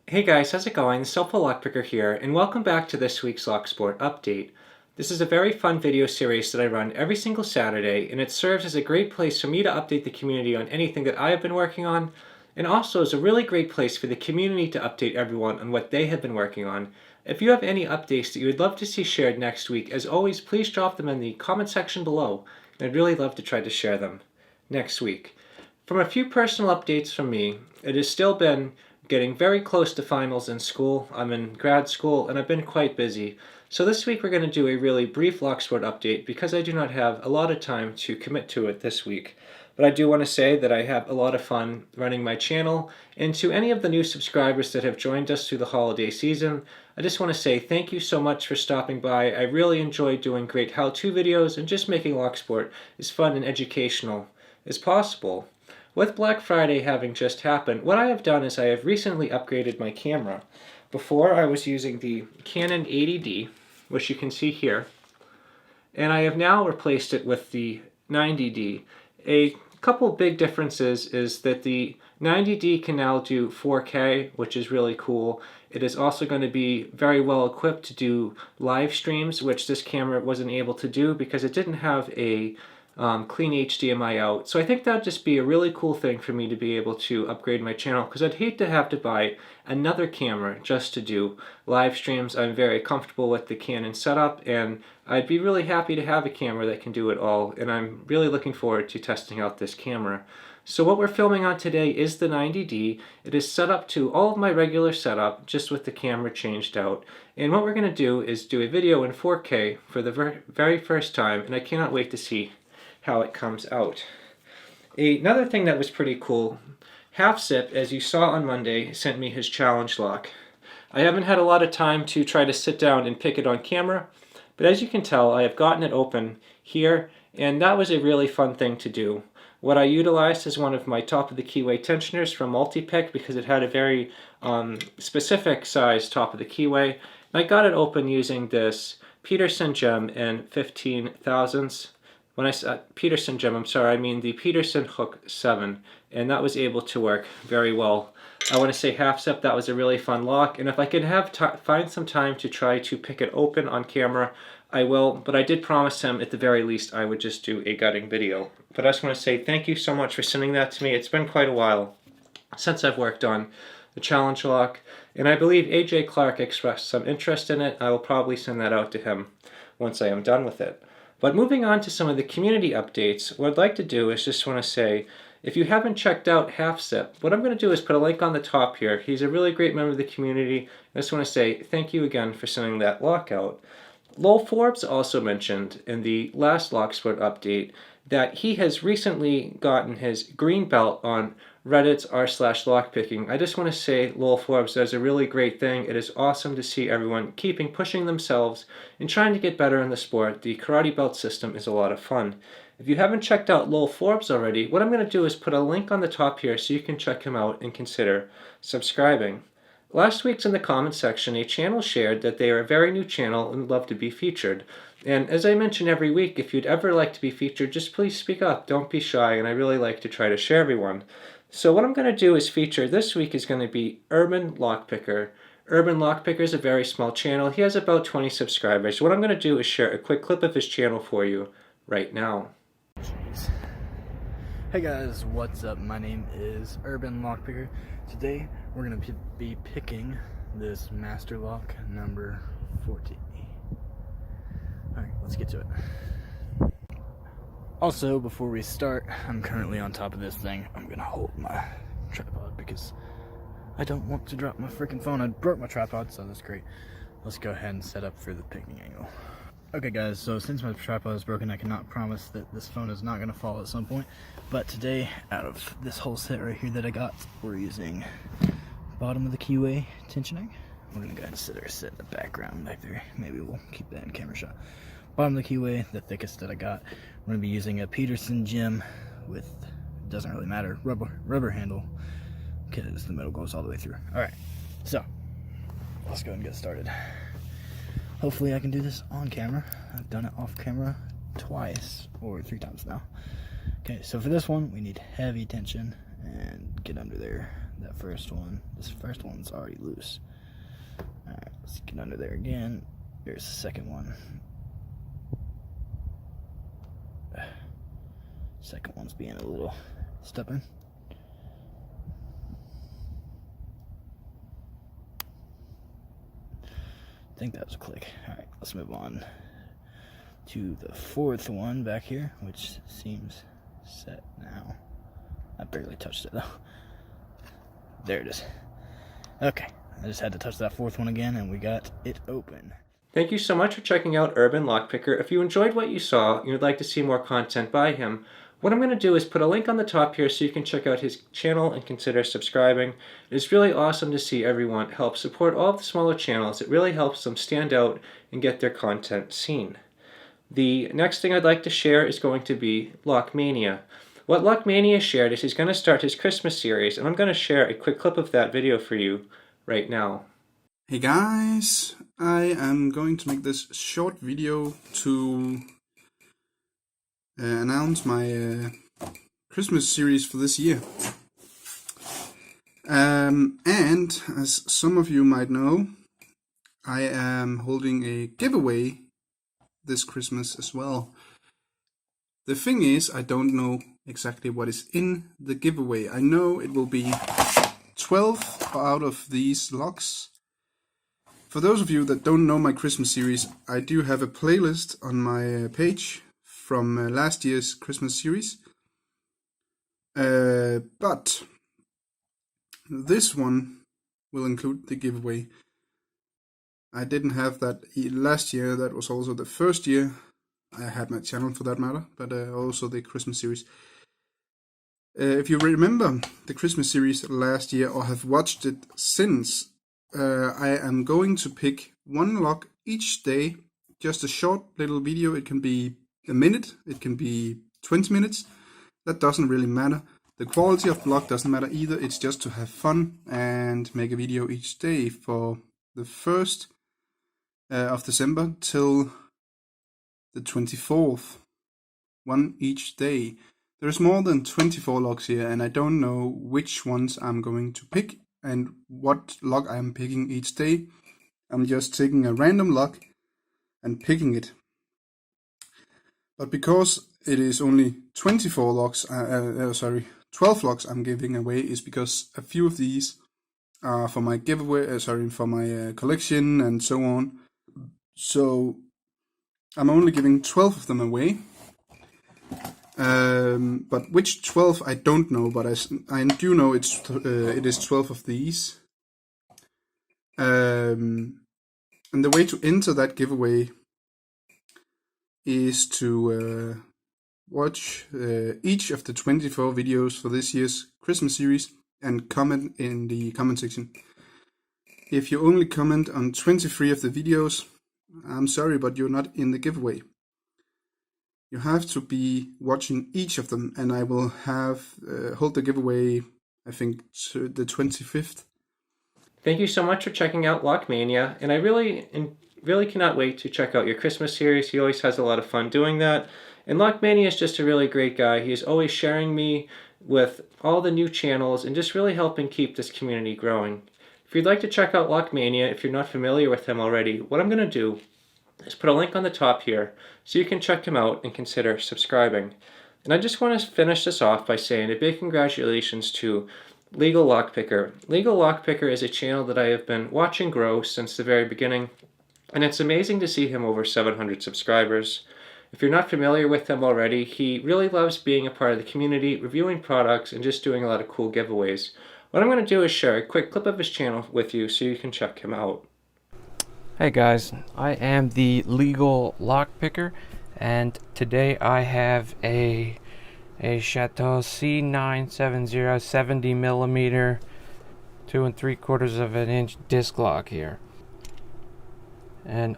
Hey guys, how's it going? It's HelpfulLockPicker here, and welcome back to this week's Locksport update. This is a very fun video series that I run every single Saturday, and it serves as a great place for me to update the community on anything that I have been working on, and also is a really great place for the community to update everyone on what they have been working on. If you have any updates that you would love to see shared next week, as always, please drop them in the comment section below, and I'd really love to try to share them next week. From a few personal updates from me, it has still been getting very close to finals in school. I'm in grad school and I've been quite busy. So this week we're going to do a really brief Locksport update because I do not have a lot of time to commit to it this week. But I do want to say that I have a lot of fun running my channel, and to any of the new subscribers that have joined us through the holiday season, I just want to say thank you so much for stopping by. I really enjoy doing great how-to videos and just making Locksport as fun and educational as possible. With Black Friday having just happened, what I have done is I have recently upgraded my camera. Before I was using the Canon 80D, which you can see here, and I have now replaced it with the 90D. A couple big differences is that the 90D can now do 4K, which is really cool. It is also going to be very well equipped to do live streams, which this camera wasn't able to do because it didn't have a clean HDMI out. So I think that'd just be a really cool thing for me to be able to upgrade my channel, because I'd hate to have to buy another camera just to do live streams. I'm very comfortable with the Canon setup, and I'd be really happy to have a camera that can do it all, and I'm really looking forward to testing out this camera. So what we're filming on today is the 90D. It is set up to all of my regular setup, just with the camera changed out. And what we're going to do is do a video in 4K for the very first time, and I cannot wait to see how it comes out. Another thing that was pretty cool, Halfzipps, as you saw on Monday, sent me his challenge lock. I haven't had a lot of time to try to sit down and pick it on camera, but as you can tell, I have gotten it open here, and that was a really fun thing to do. What I utilized is one of my top of the keyway tensioners from Multi-Pick because it had a very specific size top of the keyway. And I got it open using this Peterson gem in 15 thousandths. When I said Peterson gem, I'm sorry, I mean the Peterson Hook 7, and that was able to work very well. I want to say Halfzipps, that was a really fun lock, and if I can find some time to try to pick it open on camera, I will, but I did promise him at the very least I would just do a gutting video. But I just want to say thank you so much for sending that to me. It's been quite a while since I've worked on the challenge lock, and I believe AJ Clark expressed some interest in it. I will probably send that out to him once I am done with it. But moving on to some of the community updates, what I'd like to do is just want to say, if you haven't checked out Halfzipps, what I'm going to do is put a link on the top here. He's a really great member of the community. I just want to say thank you again for sending that lock out. Lowell Forbes also mentioned in the last Locksport update that he has recently gotten his green belt on Reddit's r/lockpicking. I just want to say Lowell Forbes does a really great thing. It is awesome to see everyone keeping pushing themselves and trying to get better in the sport. The karate belt system is a lot of fun. If you haven't checked out Lowell Forbes already, what I'm going to do is put a link on the top here so you can check him out and consider subscribing. Last week's in the comments section, a channel shared that they are a very new channel and would love to be featured. And as I mention every week, if you'd ever like to be featured, just please speak up. Don't be shy, and I really like to try to share everyone. So what I'm going to do is feature this week is going to be UrbanLockPicker. UrbanLockPicker is a very small channel. He has about 20 subscribers. What I'm going to do is share a quick clip of his channel for you right now. Jeez. Hey guys, what's up? My name is UrbanLockPicker. Today we're going to be picking this master lock number 40. Alright, let's get to it. Also, before we start, I'm currently on top of this thing. I'm going to hold my tripod because I don't want to drop my freaking phone. I broke my tripod, so that's great. Let's go ahead and set up for the picking angle. Okay guys, so since my tripod is broken, I cannot promise that this phone is not going to fall at some point. But today, out of this whole set right here that I got, we're using bottom of the keyway tensioning. We're going to go ahead and set in the background back there. Maybe we'll keep that in camera shot. Bottom of the keyway, the thickest that I got. We're going to be using a Peterson gem with, doesn't really matter, rubber handle, because the metal goes all the way through. Alright, so let's go ahead and get started. Hopefully I can do this on camera. I've done it off camera twice, or 3 times now. Okay, so for this one, we need heavy tension, and get under there. that first one. This first one's already loose. Alright, let's get under there again. There's the second one. Second one's being a little stubborn. I think that was a click. Alright, let's move on to the fourth one back here, which seems set now. I barely touched it though. There it is. Okay, I just had to touch that fourth one again and we got it open. Thank you so much for checking out UrbanLockPicker. If you enjoyed what you saw and would like to see more content by him, what I'm going to do is put a link on the top here so you can check out his channel and consider subscribing. It's really awesome to see everyone help support all of the smaller channels. It really helps them stand out and get their content seen. The next thing I'd like to share is going to be Lockmania. What Lockmania shared is he's going to start his Christmas series, and I'm going to share a quick clip of that video for you right now. Hey guys, I am going to make this short video to announce my Christmas series for this year. And as some of you might know, I am holding a giveaway this Christmas as well. The thing is, I don't know exactly what is in the giveaway. I know it will be 12 out of these locks. For those of you that don't know my Christmas series, I do have a playlist on my page from last year's Christmas series. But this one will include the giveaway. I didn't have that last year. That was also the first year I had my channel, for that matter, but also the Christmas series. If you remember the Christmas series last year or have watched it since, I am going to pick one lock each day, just a short little video. It can be a minute, it can be 20 minutes, that doesn't really matter. The quality of the lock doesn't matter either, it's just to have fun and make a video each day for the 1st of December till the 24th, one each day. There's more than 24 locks here and I don't know which ones I'm going to pick and what lock I'm picking each day. I'm just taking a random lock and picking it. But because it is only 24 locks, 12 locks I'm giving away, is because a few of these are for my giveaway, for my collection and so on. So I'm only giving 12 of them away. But which 12 I don't know, but I do know it is 12 of these. And the way to enter that giveaway is to watch each of the 24 videos for this year's Christmas series and comment in the comment section. If you only comment on 23 of the videos, I'm sorry, but you're not in the giveaway. You have to be watching each of them, and I will hold the giveaway, I think, to the 25th. Thank you so much for checking out Lockmania, and I really cannot wait to check out your Christmas series. He always has a lot of fun doing that. And Lockmania is just a really great guy. He is always sharing me with all the new channels and just really helping keep this community growing. If you'd like to check out Lockmania, if you're not familiar with him already, what I'm going to do is put a link on the top here so you can check him out and consider subscribing. And I just want to finish this off by saying a big congratulations to Legal Lockpicker. Legal Lockpicker is a channel that I have been watching grow since the very beginning, and it's amazing to see him over 700 subscribers. If you're not familiar with him already, he really loves being a part of the community, reviewing products, and just doing a lot of cool giveaways. What I'm going to do is share a quick clip of his channel with you so you can check him out. Hey guys, I am the Legal Lockpicker, and today I have a Chateau C970 70mm 2 3/4 of an inch disc lock here. And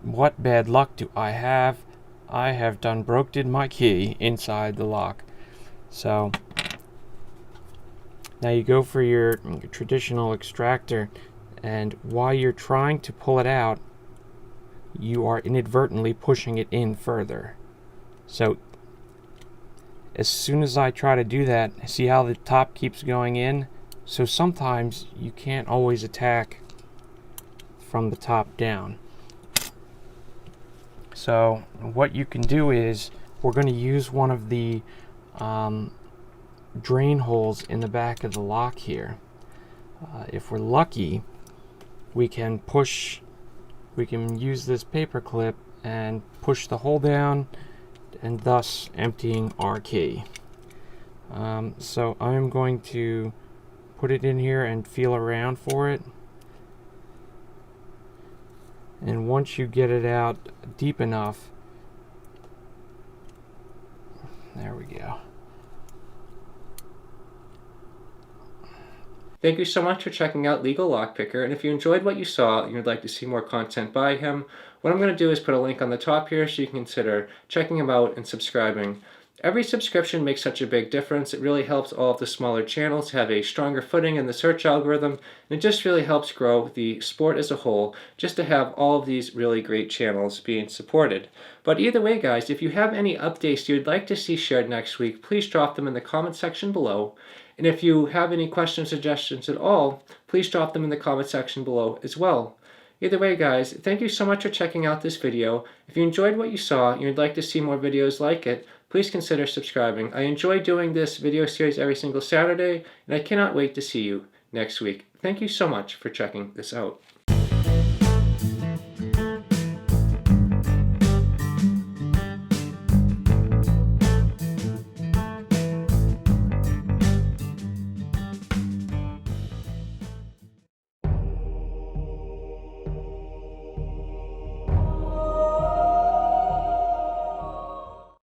what bad luck do I have? I have done broke my key inside the lock. So now you go for your traditional extractor, and while you're trying to pull it out, you are inadvertently pushing it in further. So as soon as I try to do that, see how the top keeps going in? So sometimes you can't always attack from the top down. So what you can do is, we're going to use one of the drain holes in the back of the lock here. If we're lucky, we can use this paper clip and push the hole down, and thus emptying our key. So I'm going to put it in here and feel around for it. And once you get it out deep enough, there we go. Thank you so much for checking out Legal Lockpicker, and if you enjoyed what you saw and you'd like to see more content by him, what I'm going to do is put a link on the top here so you can consider checking him out and subscribing. Every subscription makes such a big difference. It really helps all of the smaller channels have a stronger footing in the search algorithm, and it just really helps grow the sport as a whole, just to have all of these really great channels being supported. But either way, guys, if you have any updates you'd like to see shared next week, please drop them in the comment section below. And if you have any questions, suggestions at all, please drop them in the comment section below as well. Either way, guys, thank you so much for checking out this video. If you enjoyed what you saw and you'd like to see more videos like it, please consider subscribing. I enjoy doing this video series every single Saturday, and I cannot wait to see you next week. Thank you so much for checking this out.